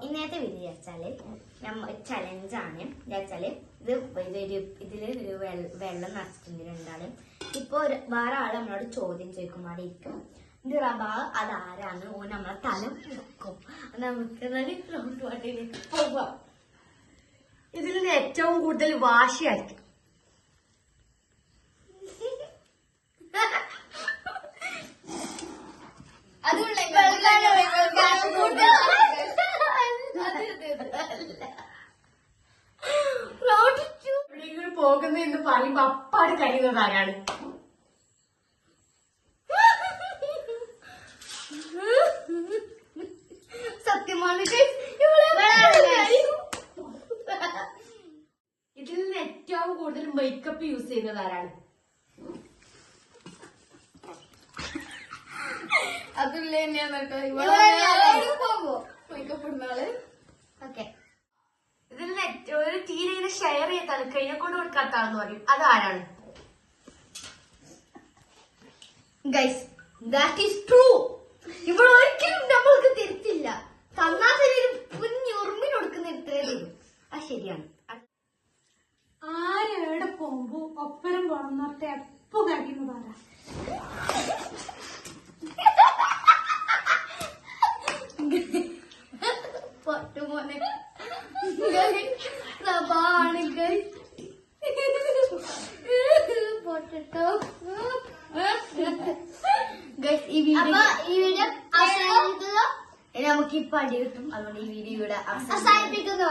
ഇന്നത്തെ വീഡിയോ വെച്ചാല് ചലഞ്ചാണ് വെച്ചാല് ഇതില് ഒരു വെള്ളം നിറച്ചിട്ടുണ്ട് രണ്ടാളും. ഇപ്പൊ വേറെ ആള് നമ്മളോട് ചോദ്യം ചോദിക്കും അവിടെ ഇരിക്കും. ഇത് റബാ അതാരാണ് ഓ നമ്മളെ തല വെക്കും. നമുക്ക് ഗ്രൗണ്ട് വാട്ടയിലേക്ക് പോവാം. ഇതിൽ ഏറ്റവും കൂടുതൽ വാശിയായിരിക്കും. പോകുന്ന എന്ന് പറയുമ്പോ അപ്പാട് കഴിയുന്നത് ആരാണ്? സത്യമാണ്. ഇതിൽ നിന്ന് ഏറ്റവും കൂടുതൽ മേക്കപ്പ് യൂസ് ചെയ്യുന്നത് ആരാണ്? അതില്ല തന്നെയാണ് മേക്കപ്പ് ഇടുന്ന ആള്. ഓക്കെ, ഇതിൽ ഒരു തീരെ ഇങ്ങനെ ഷെയർ ചെയ്താണ് കൈനെ കൊണ്ട് കൊടുക്കാത്ത ആളെന്ന് പറയും. അതാരാണ്? Guys, that is true. ഇവിടെ ഒരിക്കലും നമ്മൾക്ക് തിരിച്ചില്ല. തന്നാ ശരീരം കുഞ്ഞുറുമ്പിന് കൊടുക്കുന്ന ഇത്രേ തരും. അത് ശരിയാണ്. ആരെവിടെ പോകുമ്പോ ഒപ്പരം പോണെന്നോർത്ത് എപ്പോ കഴിക്കുന്നതാരാ? പൊട്ടുമോനെ പ്രഭാണ് പൊട്ടോ. ഈ വീഡിയോ നമുക്ക് ഇപ്പൊ അടി കിട്ടും. അതുകൊണ്ട് ഈ വീഡിയോ ഇവിടെ അവസാനിപ്പിക്കുന്നു.